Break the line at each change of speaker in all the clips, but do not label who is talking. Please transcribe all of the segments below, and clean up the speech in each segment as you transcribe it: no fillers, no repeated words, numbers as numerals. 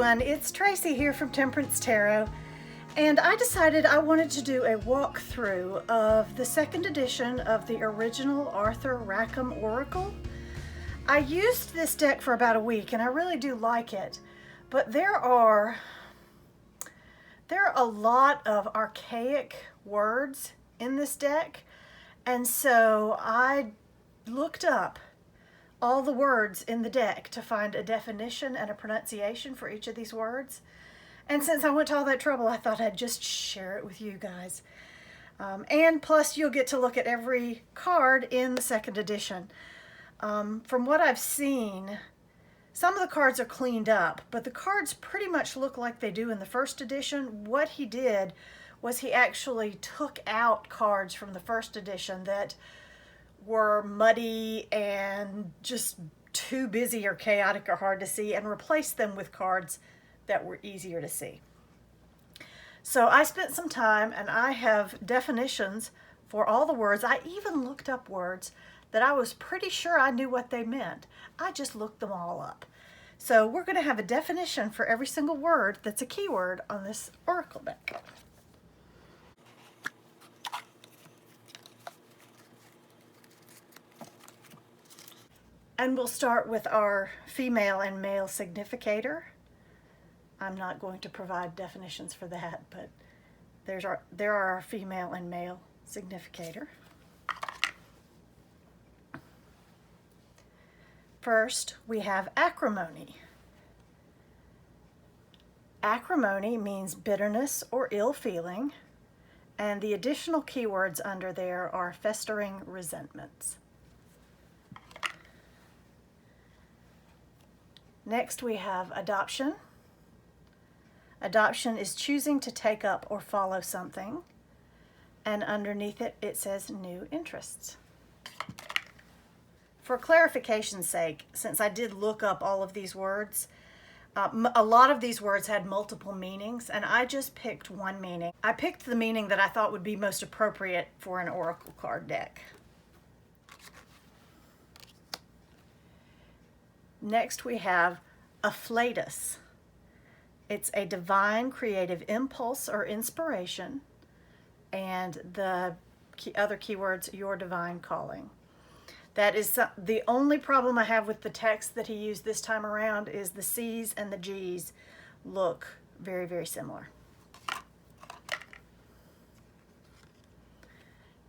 everyone, it's Tracy here from Temperance Tarot, and I decided I wanted to do a walkthrough of the second edition of the original Arthur Rackham Oracle. I used this deck for about a week and I really do like it, but there are a lot of archaic words in this deck, and so I looked up all the words in the deck to find a definition and a pronunciation for each of these words. And since I went to all that trouble, I thought I'd just share it with you guys. And plus you'll get to look at every card in the second edition. From what I've seen, some of the cards are cleaned up, but the cards pretty much look like they do in the first edition. What he did was he actually took out cards from the first edition that were muddy and just too busy or chaotic or hard to see, and replaced them with cards that were easier to see. So I spent some time and I have definitions for all the words. I even looked up words that I was pretty sure I knew what they meant. I just looked them all up. So we're going to have a definition for every single word that's a keyword on this oracle deck. And we'll start with our female and male significator. I'm not going to provide definitions for that, but there are our female and male significator. First, we have acrimony. Acrimony means bitterness or ill feeling, and the additional keywords under there are festering resentments. Next, we have adoption. Adoption is choosing to take up or follow something, and underneath it, it says new interests. For clarification's sake, since I did look up all of these words, a lot of these words had multiple meanings, and I just picked one meaning. I picked the meaning that I thought would be most appropriate for an oracle card deck. Next, we have afflatus. It's a divine creative impulse or inspiration, and the other keywords, your divine calling. That is the only problem I have with the text that he used this time around, is the C's and the G's look very, very similar.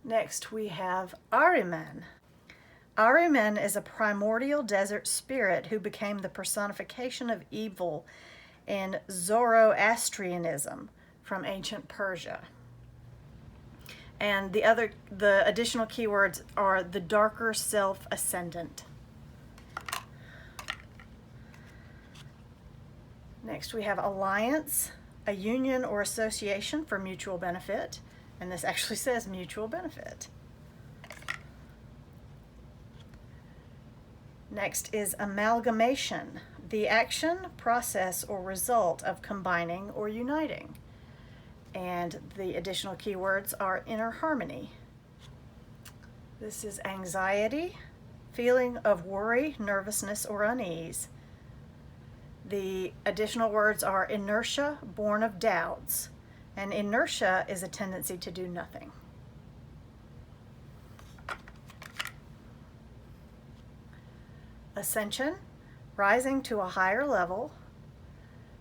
Next, we have Ahriman. Ahriman is a primordial desert spirit who became the personification of evil in Zoroastrianism from ancient Persia. And the additional keywords are the darker self-ascendant. Next, we have alliance, a union or association for mutual benefit, and this actually says mutual benefit. Next is amalgamation, the action, process, or result of combining or uniting. And the additional keywords are inner harmony. This is anxiety, feeling of worry, nervousness, or unease. The additional words are inertia, born of doubts. And inertia is a tendency to do nothing. Ascension, rising to a higher level,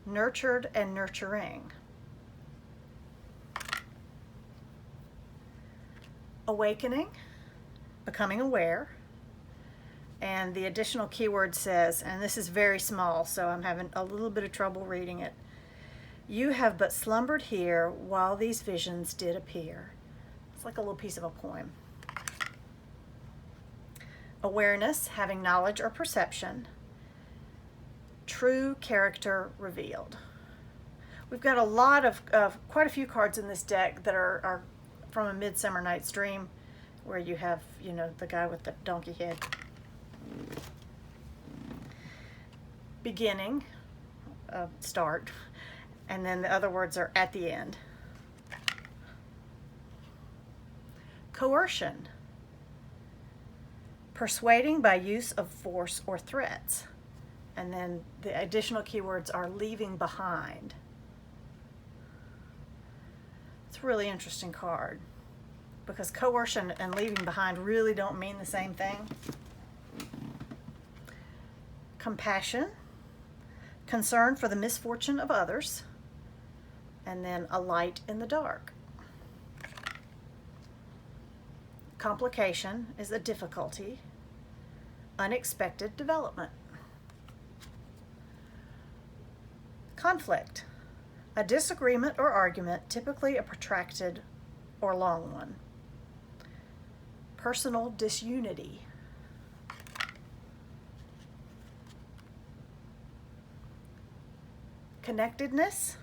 nurtured and nurturing. Awakening, becoming aware. And the additional keyword says, and this is very small, so I'm having a little bit of trouble reading it, you have but slumbered here while these visions did appear. It's like a little piece of a poem. Awareness, having knowledge or perception. True character revealed. We've got a lot of quite a few cards in this deck that are from A Midsummer Night's Dream, where you have, you know, the guy with the donkey head. Beginning, start, and then the other words are at the end. Coercion, persuading by use of force or threats. And then the additional keywords are leaving behind. It's a really interesting card because coercion and leaving behind really don't mean the same thing. Compassion, concern for the misfortune of others, and then a light in the dark. Complication is a difficulty, unexpected development. Conflict, a disagreement or argument, typically a protracted or long one. Personal disunity. Connectedness,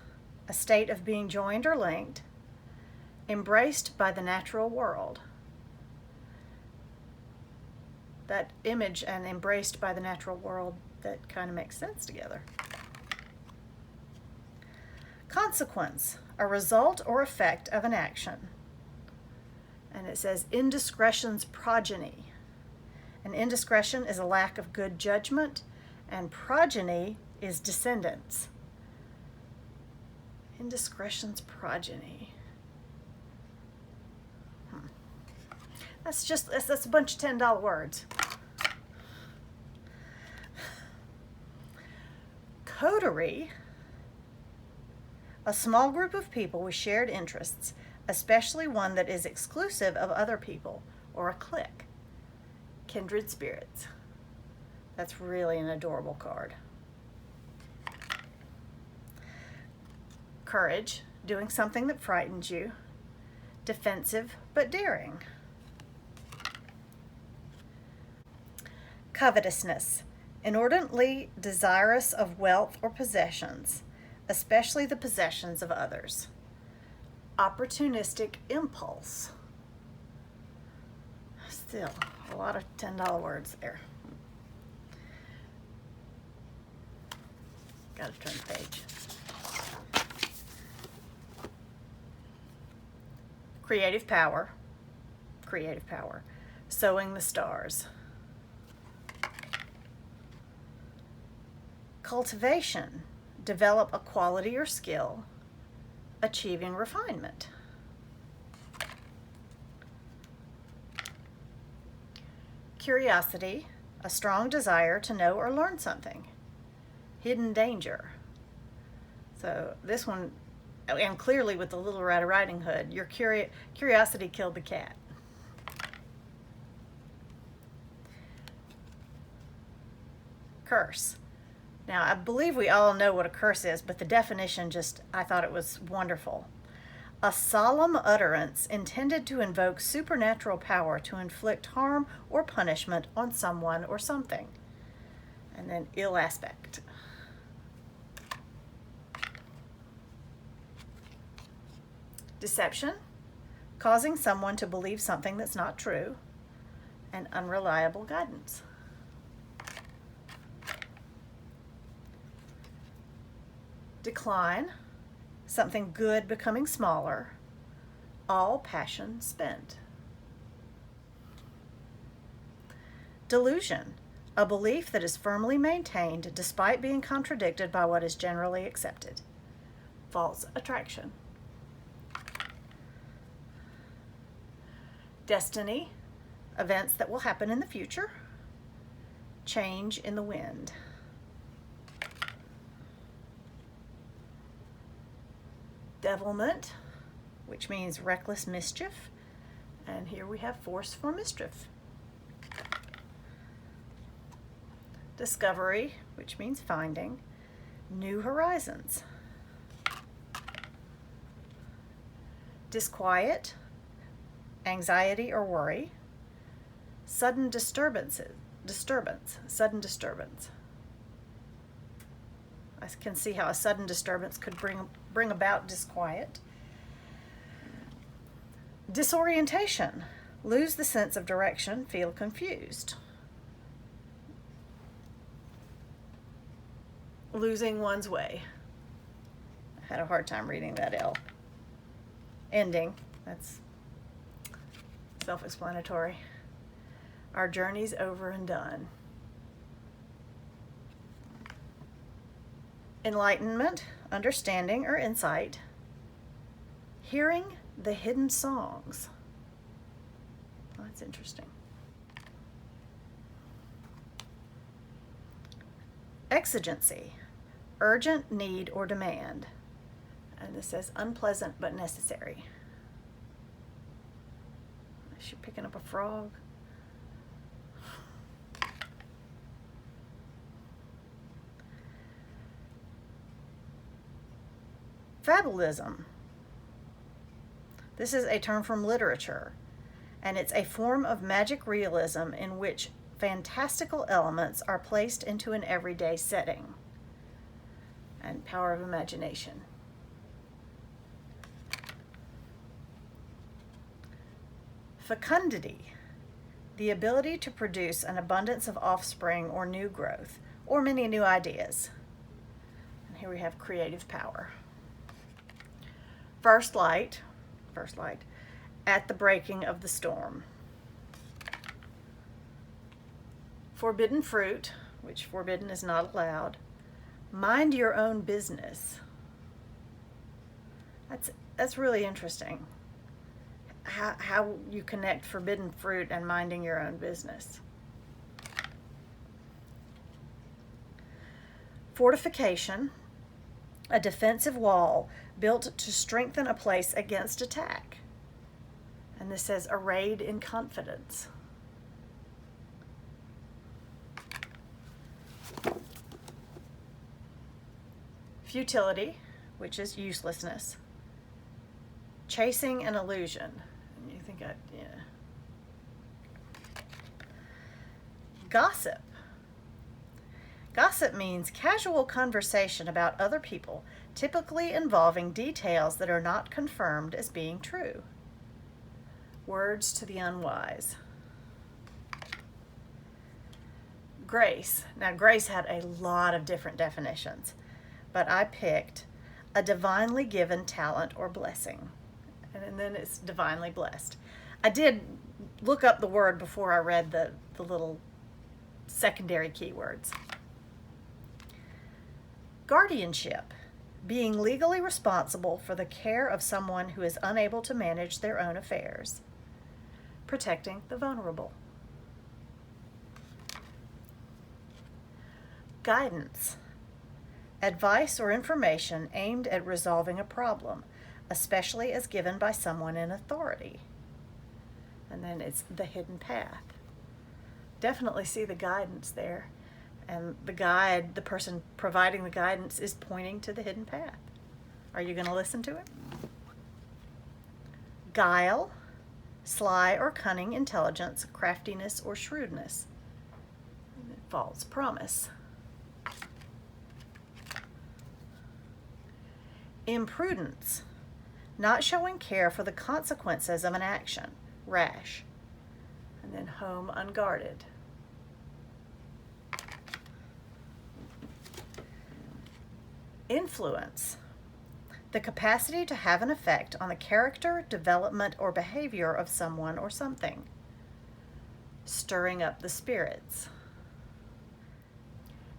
a state of being joined or linked, embraced by the natural world. That image and embraced by the natural world, that kind of makes sense together. Consequence, a result or effect of an action. And it says indiscretion's progeny. And indiscretion is a lack of good judgment, and progeny is descendants. Indiscretion's progeny. That's a bunch of $10 words. Coterie, a small group of people with shared interests, especially one that is exclusive of other people, or a clique. Kindred spirits. That's really an adorable card. Courage, doing something that frightens you. Defensive but daring. Covetousness, inordinately desirous of wealth or possessions, especially the possessions of others. Opportunistic impulse. Still, a lot of $10 words there. Gotta turn the page. Creative power. Creative power. Sowing the stars. Cultivation, develop a quality or skill, achieving refinement. Curiosity, a strong desire to know or learn something. Hidden danger. So this one, and clearly with the Little Red Riding Hood, your curiosity killed the cat. Curse. Now, I believe we all know what a curse is, but the definition I thought it was wonderful. A solemn utterance intended to invoke supernatural power to inflict harm or punishment on someone or something. And then ill aspect. Deception, causing someone to believe something that's not true, and unreliable guidance. Decline, something good becoming smaller, all passion spent. Delusion, a belief that is firmly maintained despite being contradicted by what is generally accepted. False attraction. Destiny, events that will happen in the future. Change in the wind. Devilment, which means reckless mischief, and here we have force for mischief. Discovery, which means finding new horizons. Disquiet, anxiety or worry. Sudden disturbance. I can see how a sudden disturbance could bring about disquiet. Disorientation, lose the sense of direction, feel confused. Losing one's way. I had a hard time reading that L. Ending, that's self-explanatory. Our journey's over and done. enlightenment, understanding, or insight. Hearing the hidden songs. Oh, that's interesting. Exigency, urgent need or demand. And this says unpleasant but necessary. Is she picking up a frog? Fabulism. This is a term from literature, and it's a form of magic realism in which fantastical elements are placed into an everyday setting. And power of imagination. Fecundity, the ability to produce an abundance of offspring or new growth, or many new ideas. And here we have creative power. First light, at the breaking of the storm. Forbidden fruit, which forbidden is not allowed. Mind your own business. That's really interesting. How you connect forbidden fruit and minding your own business. Fortification, a defensive wall built to strengthen a place against attack. And this says arrayed in confidence. Futility, which is uselessness. Chasing an illusion. And you think, yeah. Gossip. Gossip means casual conversation about other people, typically involving details that are not confirmed as being true. Words to the unwise. Grace. Now, grace had a lot of different definitions, but I picked a divinely given talent or blessing. And then it's divinely blessed. I did look up the word before I read the little secondary keywords. Guardianship, being legally responsible for the care of someone who is unable to manage their own affairs. Protecting the vulnerable. Guidance, advice or information aimed at resolving a problem, especially as given by someone in authority. And then it's the hidden path. Definitely see the guidance there. And the person providing the guidance is pointing to the hidden path. Are you going to listen to it? Guile, sly or cunning intelligence, craftiness or shrewdness. And false promise. Imprudence, not showing care for the consequences of an action, rash. And then home unguarded. Influence, the capacity to have an effect on the character, development, or behavior of someone or something. Stirring up the spirits.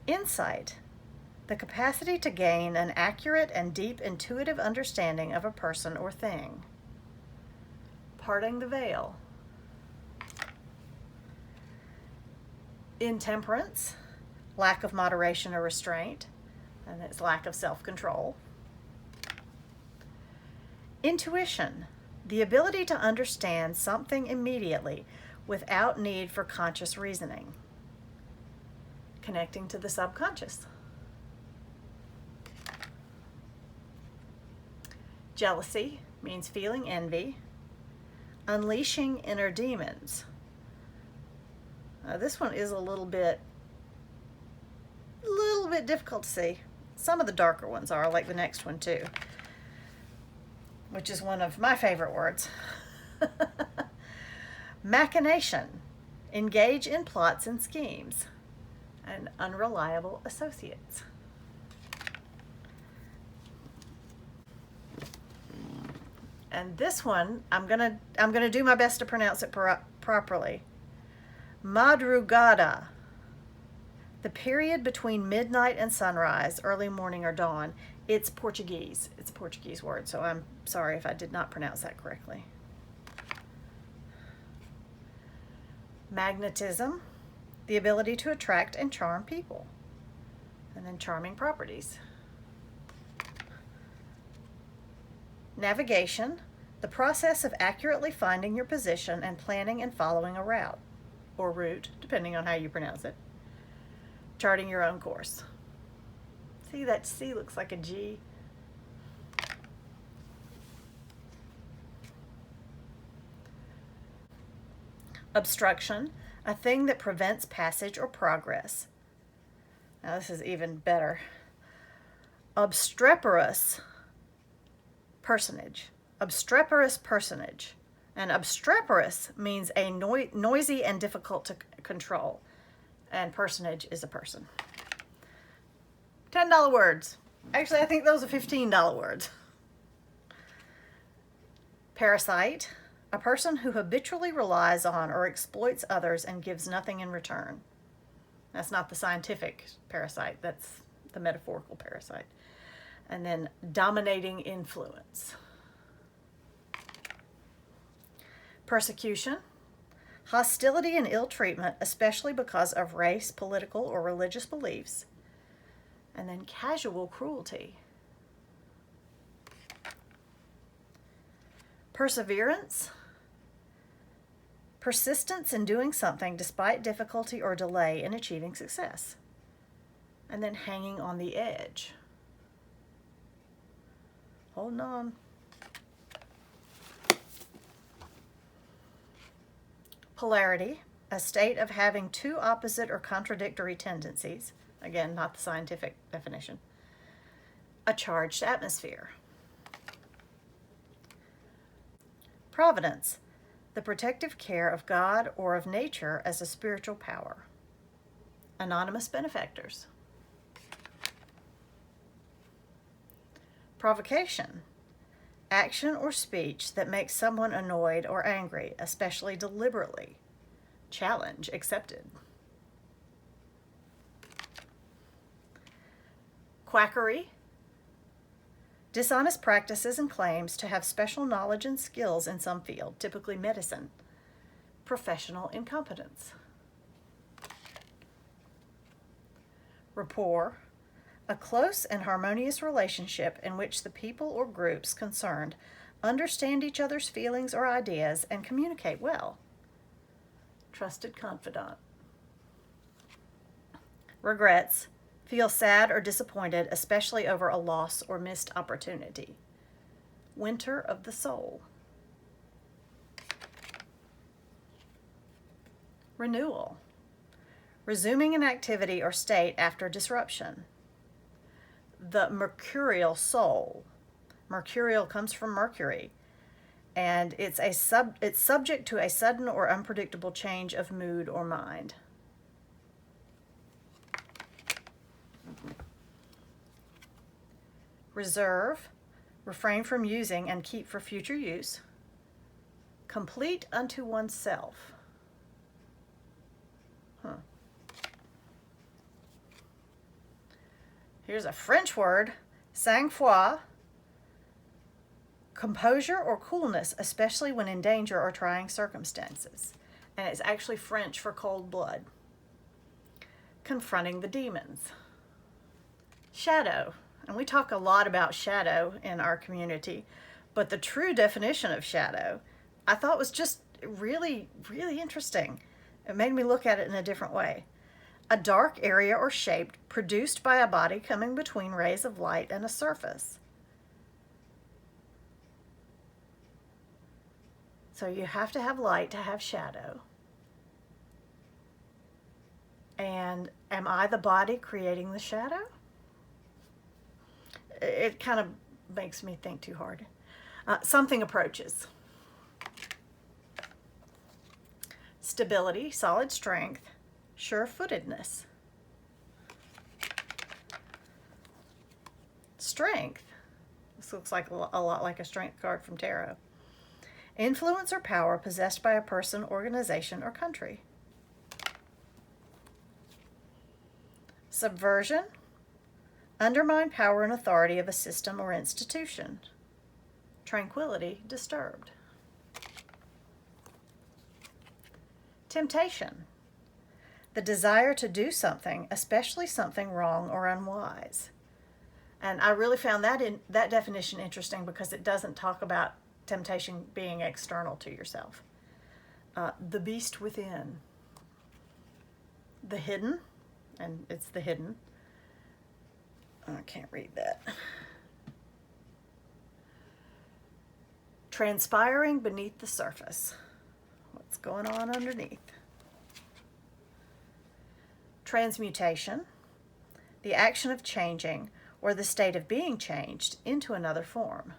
Insight, the capacity to gain an accurate and deep intuitive understanding of a person or thing. Parting the veil. Intemperance, lack of moderation or restraint. And it's lack of self-control. Intuition, the ability to understand something immediately without need for conscious reasoning. Connecting to the subconscious. Jealousy means feeling envy. Unleashing inner demons. This one is a little bit difficult to see. Some of the darker ones are, like the next one too, which is one of my favorite words. Machination, engage in plots and schemes. And unreliable associates. And this one, I'm gonna do my best to pronounce it properly. Madrugada, The period between midnight and sunrise, early morning or dawn. It's Portuguese. It's a Portuguese word, so I'm sorry if I did not pronounce that correctly. Magnetism, the ability to attract and charm people. And then charming properties. Navigation, the process of accurately finding your position and planning and following a route, or route, depending on how you pronounce it. Charting your own course. See, that C looks like a G. Obstruction, a thing that prevents passage or progress. Now this is even better. Obstreperous personage. Obstreperous personage. And obstreperous means a noisy and difficult to control. And personage is a person. $10 words. Actually, I think those are $15 words. Parasite, a person who habitually relies on or exploits others and gives nothing in return. That's not the scientific parasite, that's the metaphorical parasite. And then dominating influence. Persecution, hostility and ill treatment, especially because of race, political, or religious beliefs. And then casual cruelty. Perseverance, persistence in doing something despite difficulty or delay in achieving success. And then hanging on the edge. Holding on. Polarity, a state of having two opposite or contradictory tendencies. Again, not the scientific definition. A charged atmosphere. Providence, the protective care of God or of nature as a spiritual power. Anonymous benefactors. Provocation, action or speech that makes someone annoyed or angry, especially deliberately. Challenge accepted. Quackery, dishonest practices and claims to have special knowledge and skills in some field, typically medicine. Professional incompetence. Rapport, a close and harmonious relationship in which the people or groups concerned understand each other's feelings or ideas and communicate well. Trusted confidant. Regrets, feel sad or disappointed, especially over a loss or missed opportunity. Winter of the soul. Renewal, resuming an activity or state after disruption. The mercurial soul. Mercurial comes from Mercury, and it's subject to a sudden or unpredictable change of mood or mind. Reserve, refrain from using and keep for future use. Complete unto oneself. Here's a French word, sang-froid, composure or coolness, especially when in danger or trying circumstances. And it's actually French for cold blood. Confronting the demons. Shadow, and we talk a lot about shadow in our community, but the true definition of shadow, I thought was just really, really interesting. It made me look at it in a different way. A dark area or shape produced by a body coming between rays of light and a surface. So you have to have light to have shadow. And am I the body creating the shadow? It kind of makes me think too hard. Something approaches. Stability, solid strength, sure-footedness. Strength. This looks like a lot like a strength card from tarot. Influence or power possessed by a person, organization, or country. Subversion, undermine power and authority of a system or institution. Tranquility disturbed. Temptation, the desire to do something, especially something wrong or unwise. And I really found that definition interesting because it doesn't talk about temptation being external to yourself. The beast within. The hidden, and it's the hidden. I can't read that. Transpiring beneath the surface. What's going on underneath? Transmutation, the action of changing or the state of being changed into another form.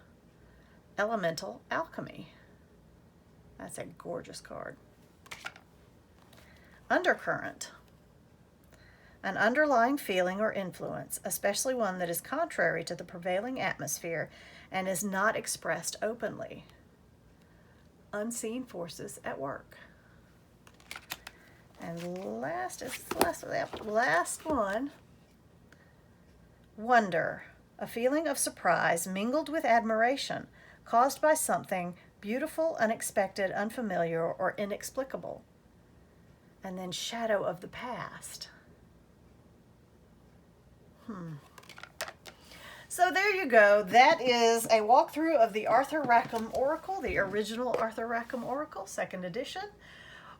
Elemental alchemy. That's a gorgeous card. Undercurrent, an underlying feeling or influence, especially one that is contrary to the prevailing atmosphere and is not expressed openly. Unseen forces at work. And last one, wonder, a feeling of surprise mingled with admiration caused by something beautiful, unexpected, unfamiliar, or inexplicable. And then shadow of the past. So there you go. That is a walkthrough of the Arthur Rackham Oracle, the original Arthur Rackham Oracle, 2nd edition,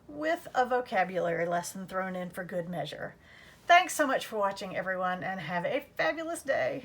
with a vocabulary lesson thrown in for good measure. Thanks so much for watching, everyone, and have a fabulous day.